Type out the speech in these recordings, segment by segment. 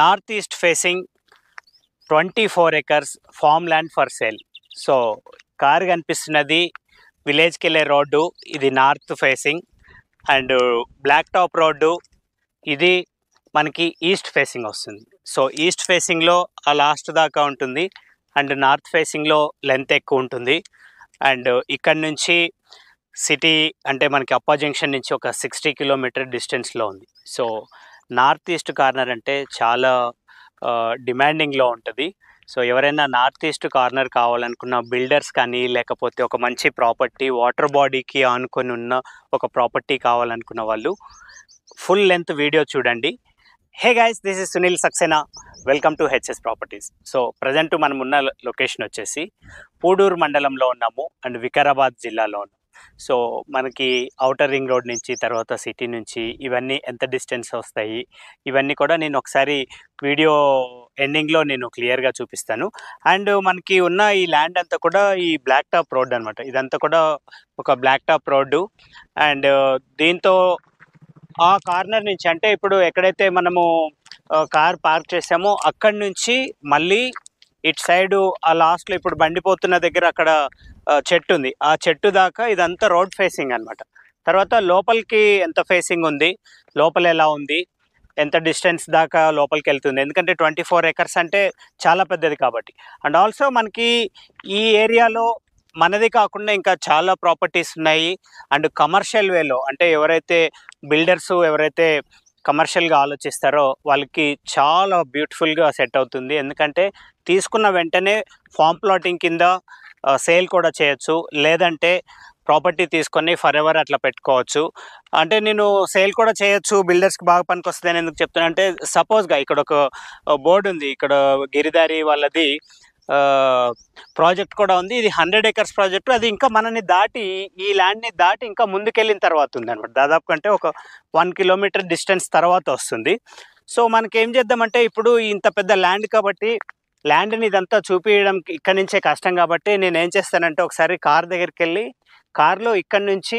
North east facing 24 acres farm land for sale. So car కనిపిస్తున్నది విలేజ్కి వెళ్ళే road, ఇది north facing. And black top road ఇది మనకి ఈస్ట్ ఫేసింగ్ వస్తుంది. సో ఈస్ట్ ఫేసింగ్లో ఆ లాస్ట్ దాకా ఉంటుంది, అండ్ నార్త్ ఫేసింగ్లో లెంత్ ఎక్కువ ఉంటుంది. అండ్ ఇక్కడ నుంచి సిటీ అంటే మనకి అప్పా జంక్షన్ నుంచి ఒక 60 కిలోమీటర్ డిస్టెన్స్లో ఉంది. సో నార్త్ ఈస్ట్ కార్నర్ అంటే చాలా డిమాండింగ్లో ఉంటుంది. సో ఎవరైనా నార్త్ ఈస్ట్ కార్నర్ కావాలనుకున్న బిల్డర్స్ కానీ, లేకపోతే ఒక మంచి ప్రాపర్టీ వాటర్ బాడీకి ఆనుకొని ఉన్న ఒక ప్రాపర్టీ కావాలనుకున్న వాళ్ళు ఫుల్ లెంత్ వీడియో చూడండి. Hey guys, this is Sunil Saksena, welcome to HS properties. So present మనం ఉన్న లొకేషన్ వచ్చేసి పూడూరు మండలంలో ఉన్నాము అండ్ వికారాబాద్ జిల్లాలో ఉన్నాము. సో మనకి ఔటర్ రింగ్ రోడ్ నుంచి, తర్వాత సిటీ నుంచి ఇవన్నీ ఎంత డిస్టెన్స్ వస్తాయి, ఇవన్నీ కూడా నేను ఒకసారి వీడియో ఎండింగ్లో నేను క్లియర్గా చూపిస్తాను. అండ్ మనకి ఉన్న ఈ ల్యాండ్ అంతా కూడా ఈ బ్లాక్ టాప్ రోడ్ అనమాట. ఇదంతా కూడా ఒక బ్లాక్ టాప్ రోడ్డు. అండ్ దీంతో ఆ కార్నర్ నుంచి, అంటే ఇప్పుడు ఎక్కడైతే మనము కార్ పార్క్ చేసామో అక్కడి నుంచి మళ్ళీ ఇటు సైడు ఆ లాస్ట్లో ఇప్పుడు బండిపోతున్న దగ్గర అక్కడ చెట్టు ఉంది, ఆ చెట్టు దాకా ఇదంతా రోడ్ ఫేసింగ్ అనమాట. తర్వాత లోపలికి ఎంత ఫేసింగ్ ఉంది, లోపల ఎలా ఉంది, ఎంత డిస్టెన్స్ దాకా లోపలికి వెళ్తుంది, ఎందుకంటే 24 acres అంటే చాలా పెద్దది కాబట్టి. అండ్ ఆల్సో మనకి ఈ ఏరియాలో మనది కాకుండా ఇంకా చాలా ప్రాపర్టీస్ ఉన్నాయి. అండ్ కమర్షియల్ వేలో, అంటే ఎవరైతే బిల్డర్స్ ఎవరైతే కమర్షియల్గా ఆలోచిస్తారో వాళ్ళకి చాలా బ్యూటిఫుల్గా సెట్ అవుతుంది. ఎందుకంటే తీసుకున్న వెంటనే ఫామ్ ప్లాటింగ్ కింద సేల్ కూడా చేయొచ్చు, లేదంటే ప్రాపర్టీ తీసుకొని ఫర్ ఎవర్ అట్లా పెట్టుకోవచ్చు. అంటే నేను సేల్ కూడా చేయొచ్చు, బిల్డర్స్కి బాగా పనికి వస్తుంది అని ఎందుకు చెప్తున్నా అంటే, సపోజ్గా ఇక్కడ ఒక బోర్డు ఉంది, ఇక్కడ గిరిదారి వాళ్ళది ప్రాజెక్ట్ కూడా ఉంది. ఇది 100 acres ప్రాజెక్టు. అది ఇంకా మనని దాటి, ఈ ల్యాండ్ని దాటి ఇంకా ముందుకెళ్ళిన తర్వాత ఉంది అనమాట. దాదాపు కంటే ఒక 1 kilometer డిస్టెన్స్ తర్వాత వస్తుంది. సో మనకి ఏం చేద్దామంటే, ఇప్పుడు ఇంత పెద్ద ల్యాండ్ కాబట్టి ల్యాండ్ని ఇదంతా చూపించడం ఇక్కడి నుంచే కష్టం కాబట్టి నేను ఏం చేస్తానంటే, ఒకసారి కార్ దగ్గరికి వెళ్ళి కార్లో ఇక్కడి నుంచి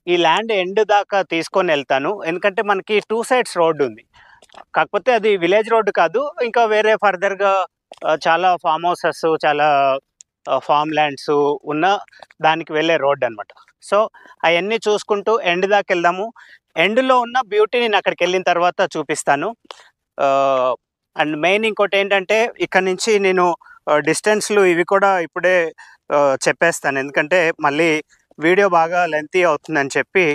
ఈ ల్యాండ్ ఎండ్ దాకా తీసుకొని వెళ్తాను. ఎందుకంటే మనకి 2 sides రోడ్డు ఉంది, కాకపోతే అది విలేజ్ రోడ్డు కాదు, ఇంకా వేరే ఫర్దర్గా చాలా ఫామ్ హౌసెస్, చాలా ఫామ్ ల్యాండ్స్ ఉన్న దానికి వెళ్ళే రోడ్ అనమాట. సో అవన్నీ చూసుకుంటూ ఎండ్ దాకా వెళ్దాము. ఎండ్లో ఉన్న బ్యూటీ నేను అక్కడికి వెళ్ళిన తర్వాత చూపిస్తాను. అండ్ మెయిన్ ఇంకోటి ఏంటంటే, ఇక్కడ నుంచి నేను డిస్టెన్స్లు ఇవి కూడా ఇప్పుడే చెప్పేస్తాను, ఎందుకంటే మళ్ళీ వీడియో బాగా లెంతీ అవుతుందని చెప్పి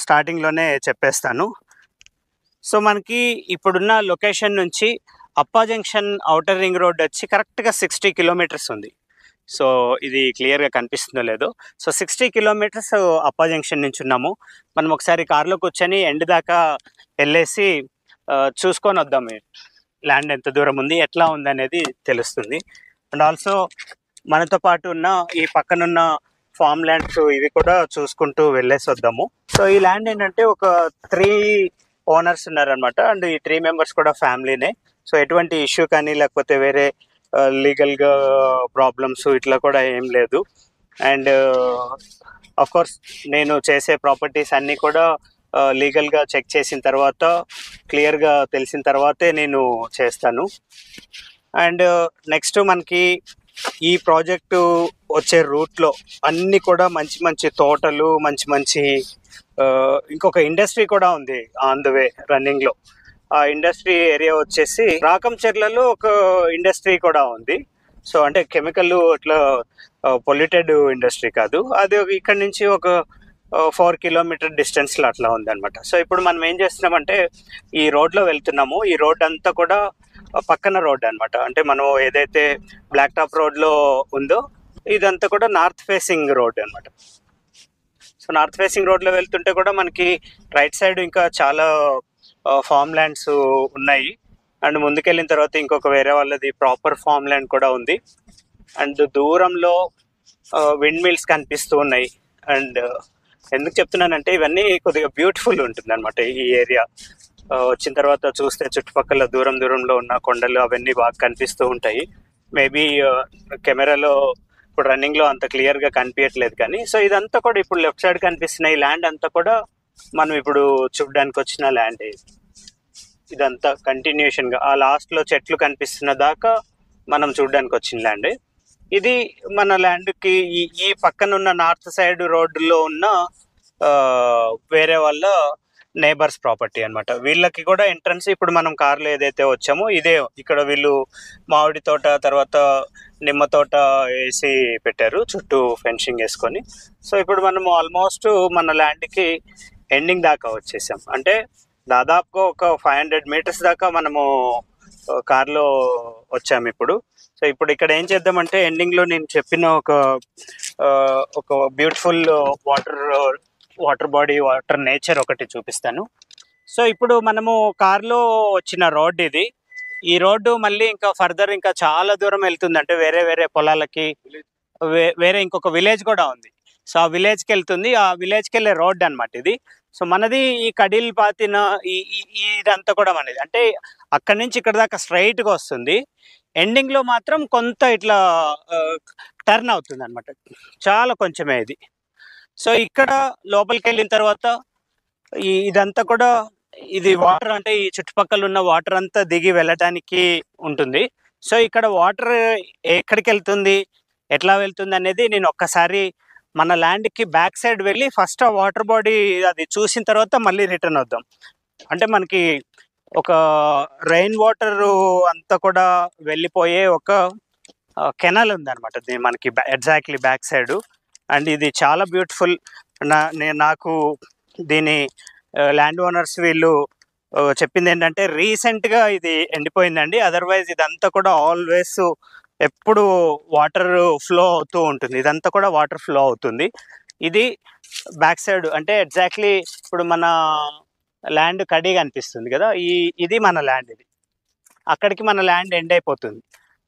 స్టార్టింగ్లోనే చెప్పేస్తాను. సో మనకి ఇప్పుడున్న లొకేషన్ నుంచి అప్పా జంక్షన్ ఔటర్ రింగ్ రోడ్ వచ్చి కరెక్ట్గా 60 kilometers ఉంది. సో ఇది క్లియర్గా కనిపిస్తుందో లేదో. సో 60 kilometers అప్పా జంక్షన్ నుంచి ఉన్నాము. మనం ఒకసారి కార్లో కూర్చొని ఎండ్ దాకా వెళ్ళేసి చూసుకొని వద్దాం, ల్యాండ్ ఎంత దూరం ఉంది, ఎట్లా ఉంది అనేది తెలుస్తుంది. అండ్ ఆల్సో మనతో పాటు ఉన్న ఈ పక్కనున్న ఫామ్ ల్యాండ్స్ ఇవి కూడా చూసుకుంటూ వెళ్ళేసి వద్దాము. సో ఈ ల్యాండ్ ఏంటంటే ఒక 3 owners ఉన్నారనమాట. అండ్ ఈ 3 members కూడా ఫ్యామిలీనే. సో ఎటువంటి ఇష్యూ కానీ, లేకపోతే వేరే లీగల్గా ప్రాబ్లమ్స్ ఇట్లా కూడా ఏం లేదు. అండ్ కోర్స్ నేను చేసే ప్రాపర్టీస్ అన్నీ కూడా లీగల్గా చెక్ చేసిన తర్వాత, క్లియర్గా తెలిసిన తర్వాతే నేను చేస్తాను. అండ్ నెక్స్ట్ మనకి ఈ ప్రాజెక్టు వచ్చే రూట్లో అన్నీ కూడా మంచి మంచి తోటలు, మంచి మంచి ఇంకొక ఇండస్ట్రీ కూడా ఉంది ఆన్ ద వే రన్నింగ్లో. ఆ ఇండస్ట్రీ ఏరియా వచ్చేసి రాకంచెర్లలో ఒక ఇండస్ట్రీ కూడా ఉంది. సో అంటే కెమికల్ అట్లా పొల్యూటెడ్ ఇండస్ట్రీ కాదు, అది ఇక్కడ నుంచి ఒక 4 kilometer డిస్టెన్స్లో అట్లా ఉందన్నమాట. సో ఇప్పుడు మనం ఏం చేస్తున్నామంటే, ఈ రోడ్లో వెళ్తున్నాము. ఈ రోడ్ అంతా కూడా పక్కన రోడ్ అనమాట. అంటే మనం ఏదైతే బ్లాక్ టాప్ రోడ్లో ఉందో ఇదంతా కూడా నార్త్ ఫేసింగ్ రోడ్ అనమాట. సో నార్త్ ఫేసింగ్ రోడ్లో వెళ్తుంటే కూడా మనకి రైట్ సైడ్ ఇంకా చాలా ఫామ్ ల్యాండ్స్ ఉన్నాయి. అండ్ ముందుకెళ్ళిన తర్వాత ఇంకొక వేరే వాళ్ళది ప్రాపర్ ఫామ్ ల్యాండ్ కూడా ఉంది. అండ్ దూరంలో విండ్ మిల్స్ కనిపిస్తూ ఉన్నాయి. అండ్ ఎందుకు చెప్తున్నానంటే, ఇవన్నీ కొద్దిగా బ్యూటిఫుల్ ఉంటుంది అనమాట ఈ ఏరియా. వచ్చిన తర్వాత చూస్తే చుట్టుపక్కల దూరంలో ఉన్న కొండలు అవన్నీ బాగా కనిపిస్తూ ఉంటాయి. మేబీ కెమెరాలో ఇప్పుడు రన్నింగ్లో అంత క్లియర్గా కనిపించట్లేదు కానీ. సో ఇదంతా కూడా ఇప్పుడు లెఫ్ట్ సైడ్ కనిపిస్తున్న ఈ ల్యాండ్ అంతా కూడా మనం ఇప్పుడు చూడడానికి వచ్చిన ల్యాండ్. ఇదంతా కంటిన్యూషన్గా ఆ లాస్ట్లో చెట్లు కనిపిస్తున్న దాకా మనం చూడడానికి వచ్చిన ల్యాండ్. ఇది మన ల్యాండ్కి ఈ పక్కన ఉన్న నార్త్ సైడ్ రోడ్డులో ఉన్న వేరే వాళ్ళ నేబర్స్ ప్రాపర్టీ అనమాట. వీళ్ళకి కూడా ఎంట్రన్స్ ఇప్పుడు మనం కార్లో ఏదైతే వచ్చామో ఇదే. ఇక్కడ వీళ్ళు మామిడి తోట తర్వాత నిమ్మ తోట వేసి పెట్టారు చుట్టూ ఫెన్సింగ్ వేసుకొని. సో ఇప్పుడు మనము ఆల్మోస్ట్ మన ల్యాండ్కి ఎండింగ్ దాకా వచ్చేసాం. అంటే దాదాపుగా ఒక 500 మీటర్స్ దాకా మనము కార్లో వచ్చాము ఇప్పుడు. సో ఇప్పుడు ఇక్కడ ఏం చేద్దామంటే ఎండింగ్లో నేను చెప్పిన ఒక beautiful water body, water nature ఒకటి చూపిస్తాను. సో ఇప్పుడు మనము కార్లో వచ్చిన రోడ్ ఇది. ఈ రోడ్డు మళ్ళీ ఇంకా ఫర్దర్ ఇంకా చాలా దూరం వెళ్తుంది. అంటే వేరే వేరే పొలాలకి వేరే ఇంకొక విలేజ్ కూడా ఉంది. సో ఆ విలేజ్కి వెళ్తుంది. ఆ విలేజ్కి వెళ్ళే రోడ్ అనమాట ఇది. సో మనది ఈ కడిల్ పాతిన ఇదంతా కూడా మనది. అంటే అక్కడి నుంచి ఇక్కడ దాకా స్ట్రైట్గా వస్తుంది. ఎండింగ్లో మాత్రం కొంత ఇట్లా టర్న్ అవుతుంది అనమాట, చాలా కొంచెమే ఇది. సో ఇక్కడ లోపలికి వెళ్ళిన తర్వాత ఇదంతా కూడా ఇది వాటర్, అంటే ఈ చుట్టుపక్కల ఉన్న వాటర్ అంతా దిగి వెళ్ళటానికి ఉంటుంది. సో ఇక్కడ వాటర్ ఎక్కడికి వెళ్తుంది, ఎట్లా వెళ్తుంది అనేది నేను ఒక్కసారి మన ల్యాండ్కి బ్యాక్ సైడ్ వెళ్ళి ఫస్ట్ ఆ వాటర్ బాడీ అది చూసిన తర్వాత మళ్ళీ రిటర్న్ వద్దాం. అంటే మనకి ఒక రెయిన్ వాటర్ అంతా కూడా వెళ్ళిపోయే ఒక కెనాల్ ఉందన్నమాట మనకి ఎగ్జాక్ట్లీ బ్యాక్ సైడ్. అండ్ ఇది చాలా బ్యూటిఫుల్. నాకు దీని ల్యాండ్ ఓనర్స్ వీళ్ళు చెప్పింది ఏంటంటే రీసెంట్గా ఇది ఎండిపోయిందండి, అదర్వైజ్ ఇదంతా కూడా ఆల్వేస్ ఎప్పుడు వాటర్ ఫ్లో అవుతూ ఉంటుంది. ఇదంతా కూడా వాటర్ ఫ్లో అవుతుంది. ఇది బ్యాక్ సైడ్, అంటే ఎగ్జాక్ట్లీ ఇప్పుడు మన ల్యాండ్ కడి కనిపిస్తుంది కదా, ఇది మన ల్యాండ్. ఇది అక్కడికి మన ల్యాండ్ ఎండ్ అయిపోతుంది.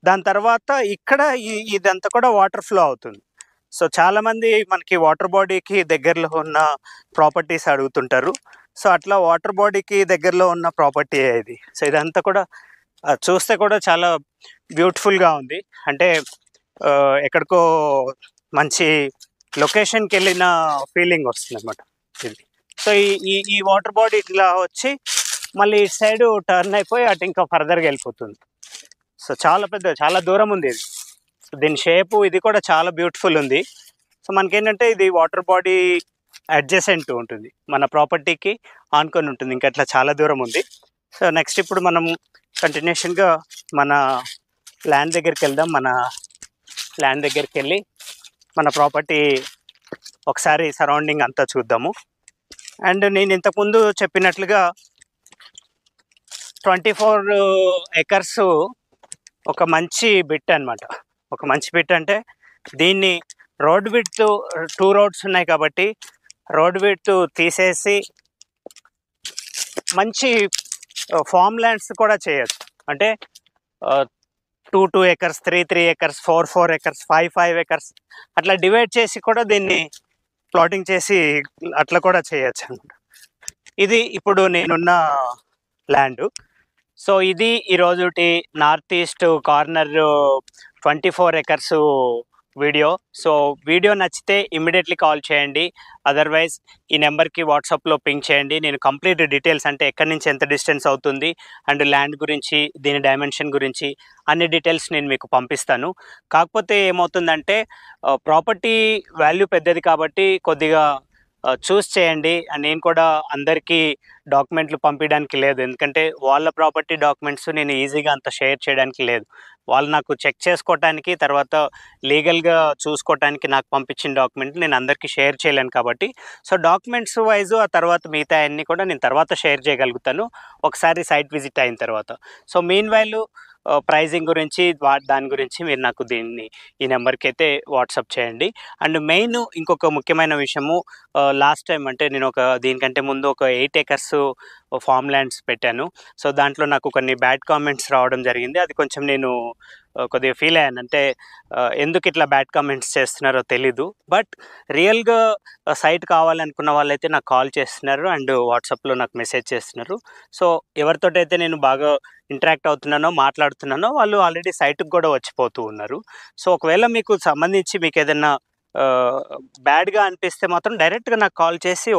దాని తర్వాత ఇక్కడ ఇదంతా కూడా వాటర్ ఫ్లో అవుతుంది. సో చాలామంది మనకి వాటర్ బాడీకి దగ్గరలో ఉన్న ప్రాపర్టీస్ అడుగుతుంటారు. సో అట్లా వాటర్ బాడీకి దగ్గరలో ఉన్న ప్రాపర్టీ ఇది. సో ఇదంతా కూడా చూస్తే కూడా చాలా బ్యూటిఫుల్గా ఉంది. అంటే ఎక్కడికో మంచి లొకేషన్కి వెళ్ళిన ఫీలింగ్ వస్తుంది అనమాట ఇది. సో ఈ వాటర్ బాడీ ఇట్లా వచ్చి మళ్ళీ ఇటు సైడ్ టర్న్ అయిపోయి అటు ఇంకా ఫర్దర్గా వెళ్ళిపోతుంది. సో చాలా దూరం ఉంది ఇది. సో దీని షేపు ఇది కూడా చాలా బ్యూటిఫుల్ ఉంది. సో మనకేంటంటే ఇది వాటర్ బాడీ అడ్జసెంట్ ఉంటుంది, మన ప్రాపర్టీకి ఆనుకొని ఉంటుంది. ఇంకా అట్లా చాలా దూరం ఉంది. సో నెక్స్ట్ ఇప్పుడు మనం కంటిన్యూషన్గా మన ల్యాండ్ దగ్గరికి వెళ్దాం. మన ల్యాండ్ దగ్గరికి వెళ్ళి మన ప్రాపర్టీ ఒకసారి సరౌండింగ్ అంతా చూద్దాము. అండ్ నేను ఇంతకుముందు చెప్పినట్లుగా 24 acres ఒక మంచి బిట్ అనమాట. ఒక మంచి బిట్ అంటే దీన్ని రోడ్ విడ్త్ 2 roads ఉన్నాయి కాబట్టి రోడ్ విడ్త్ తీసేసి మంచి ఫామ్ ల్యాండ్స్ కూడా చేయొచ్చు. అంటే 2 acres, 3 acres, 4 acres, 5 acres అట్లా డివైడ్ చేసి కూడా దీన్ని ప్లాటింగ్ చేసి అట్లా కూడా చేయొచ్చు అనమాట. ఇది ఇప్పుడు నేనున్న ల్యాండ్. సో ఇది ఈరోజుటి నార్త్ ఈస్ట్ కార్నర్ 24 acres వీడియో. సో వీడియో నచ్చితే ఇమ్మీడియట్లీ కాల్ చేయండి, అదర్వైజ్ ఈ నెంబర్కి వాట్సాప్లో పింక్ చేయండి. నేను కంప్లీట్ డీటెయిల్స్, అంటే ఎక్కడి నుంచి ఎంత డిస్టెన్స్ అవుతుంది అండ్ ల్యాండ్ గురించి, దీని డైమెన్షన్ గురించి అన్ని డీటెయిల్స్ నేను మీకు పంపిస్తాను. కాకపోతే ఏమవుతుందంటే ప్రాపర్టీ వాల్యూ పెద్దది కాబట్టి కొద్దిగా చూస్ చేయండి. నేను కూడా అందరికీ డాక్యుమెంట్లు పంపించడానికి లేదు, ఎందుకంటే వాళ్ళ ప్రాపర్టీ డాక్యుమెంట్స్ నేను ఈజీగా అంత షేర్ చేయడానికి లేదు. వాళ్ళు నాకు చెక్ చేసుకోవటానికి, తర్వాత లీగల్గా చూసుకోవటానికి నాకు పంపించిన డాక్యుమెంట్ నేను అందరికీ షేర్ చేయలేను కాబట్టి, సో డాక్యుమెంట్స్ వైజ్ ఆ తర్వాత మిగతా అన్నీ కూడా నేను తర్వాత షేర్ చేయగలుగుతాను ఒకసారి సైట్ విజిట్ అయిన తర్వాత. సో మీన్ వైల్ ప్రైజింగ్ గురించి దాని గురించి మీరు నాకు ఈ నెంబర్కి అయితే వాట్సాప్ చేయండి. అండ్ మెయిన్ ఇంకొక ముఖ్యమైన విషయము, లాస్ట్ టైం అంటే నేను దీనికంటే ముందు ఒక 8 acres ఫామ్ ల్యాండ్స్ పెట్టాను. సో దాంట్లో నాకు కొన్ని బ్యాడ్ కామెంట్స్ రావడం జరిగింది. అది కొంచెం నేను కొద్దిగా ఫీల్ అయ్యాను. అంటే ఎందుకు ఇట్లా బ్యాడ్ కామెంట్స్ చేస్తున్నారో తెలీదు, బట్ రియల్గా సైట్ కావాలనుకున్న వాళ్ళైతే నాకు కాల్ చేస్తున్నారు అండ్ వాట్సాప్లో నాకు మెసేజ్ చేస్తున్నారు. సో ఎవరితోటైతే నేను బాగా ఇంటరాక్ట్ అవుతున్నానో, మాట్లాడుతున్నానో వాళ్ళు ఆల్రెడీ సైట్కి కూడా వచ్చిపోతూ ఉన్నారు. సో ఒకవేళ మీకు సంబంధించి మీకు ఏదైనా బ్యాడ్గా అనిపిస్తే మాత్రం డైరెక్ట్గా నాకు కాల్ చేసి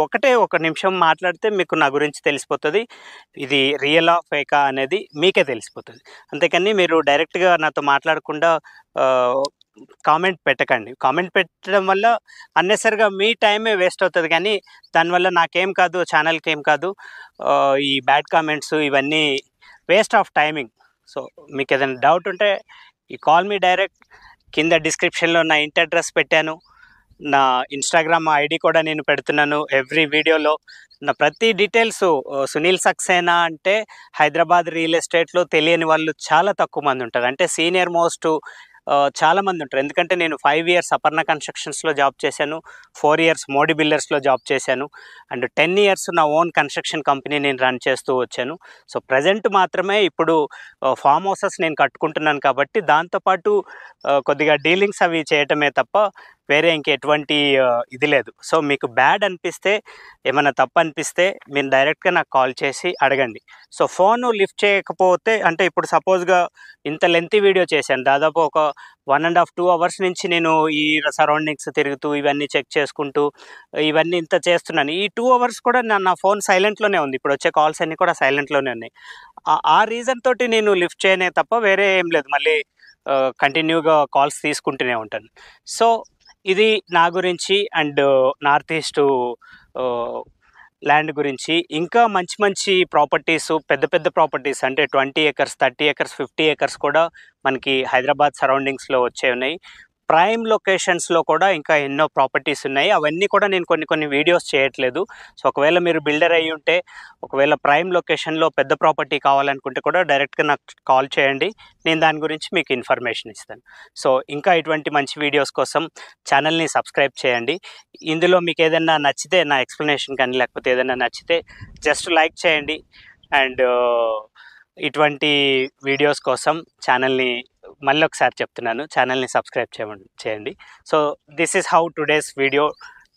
ఒక నిమిషం మాట్లాడితే మీకు నా గురించి తెలిసిపోతుంది, ఇది రియలా ఫేకా అనేది మీకే తెలిసిపోతుంది. అంతేకాని మీరు డైరెక్ట్గా నాతో మాట్లాడకుండా కామెంట్ పెట్టకండి. కామెంట్ పెట్టడం వల్ల అన్నెసరిగా మీ టైమే వేస్ట్ అవుతుంది, కానీ దానివల్ల నాకేం కాదు, ఛానల్కి ఏం కాదు. ఈ బ్యాడ్ కామెంట్స్ ఇవన్నీ వేస్ట్ ఆఫ్ టైమింగ్. సో మీకు ఏదైనా డౌట్ ఉంటే ఈ కాల్ మీ డైరెక్ట్. కింద డిస్క్రిప్షన్లో నా ఇంటి అడ్రస్ పెట్టాను, నా ఇన్స్టాగ్రామ్ ఐడి కూడా నేను పెడుతున్నాను. ఎవ్రీ వీడియోలో నా ప్రతి డీటెయిల్స్. సునీల్ సక్సేనా అంటే హైదరాబాద్ రియల్ ఎస్టేట్లో తెలియని వాళ్ళు చాలా తక్కువ మంది ఉంటారు, అంటే సీనియర్ మోస్ట్ చాలామంది ఉంటారు. ఎందుకంటే నేను 5 years అపర్ణ కన్స్ట్రక్షన్స్లో జాబ్ చేశాను, 4 years మోడీ బిల్డర్స్లో జాబ్ చేశాను, అండ్ 10 years నా ఓన్ కన్స్ట్రక్షన్ కంపెనీ నేను రన్ చేస్తూ వచ్చాను. సో ప్రజెంట్ మాత్రమే ఇప్పుడు ఫామ్ హౌసెస్ నేను కట్టుకుంటున్నాను, కాబట్టి దాంతోపాటు కొద్దిగా డీలింగ్స్ అవి చేయటమే తప్ప వేరే ఇంకెటువంటి ఇది లేదు. సో మీకు బ్యాడ్ అనిపిస్తే, ఏమైనా తప్పు అనిపిస్తే మీరు డైరెక్ట్గా నాకు కాల్ చేసి అడగండి. సో ఫోను లిఫ్ట్ చేయకపోతే, అంటే ఇప్పుడు సపోజ్గా ఇంత లెంతీ వీడియో చేశాను, దాదాపు ఒక 1.5 2 hours నుంచి నేను ఈ సరౌండింగ్స్ తిరుగుతూ ఇవన్నీ చెక్ చేసుకుంటూ ఇవన్నీ ఇంత చేస్తున్నాను. ఈ 2 hours కూడా నా ఫోన్ సైలెంట్లోనే ఉంది. ఇప్పుడు వచ్చే కాల్స్ అన్నీ కూడా సైలెంట్లోనే ఉన్నాయి. ఆ రీజన్ తోటి నేను లిఫ్ట్ చేయనే తప్ప వేరే ఏం లేదు. మళ్ళీ కంటిన్యూగా కాల్స్ తీసుకుంటూనే ఉంటాను. సో ఇది నా గురించి అండ్ నార్త్ ఈస్ట్ ల్యాండ్ గురించి. ఇంకా మంచి మంచి ప్రాపర్టీస్, పెద్ద పెద్ద ప్రాపర్టీస్ అంటే 20 acres 30 acres 50 acres కూడా మనకి హైదరాబాద్ సరౌండింగ్స్లో వచ్చే ఉన్నాయి. ప్రైమ్ లొకేషన్స్లో కూడా ఇంకా ఎన్నో ప్రాపర్టీస్ ఉన్నాయి. అవన్నీ కూడా నేను కొన్ని వీడియోస్ చేయట్లేదు. సో ఒకవేళ మీరు బిల్డర్ అయ్యి ఉంటే, ఒకవేళ ప్రైమ్ లొకేషన్లో పెద్ద ప్రాపర్టీ కావాలనుకుంటే కూడా డైరెక్ట్గా నాకు కాల్ చేయండి, నేను దాని గురించి మీకు ఇన్ఫర్మేషన్ ఇస్తాను. సో ఇంకా ఇటువంటి మంచి వీడియోస్ కోసం ఛానల్ని సబ్స్క్రైబ్ చేయండి. ఇందులో మీకు ఏదైనా నచ్చితే, నా ఎక్స్ప్లెనేషన్ కానీ లేకపోతే ఏదైనా నచ్చితే జస్ట్ లైక్ చేయండి. అండ్ ఇటువంటి వీడియోస్ కోసం ఛానల్ని మళ్ళీ ఒకసారి చెప్తున్నాను, ఛానల్ని సబ్స్క్రైబ్ చేయండి. So this is how today's video.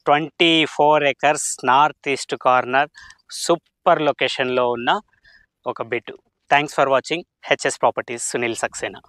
24 acres north east corner super లొకేషన్లో ఉన్న ఒక bit. Thanks for watching. HS properties, Sunil Saxena.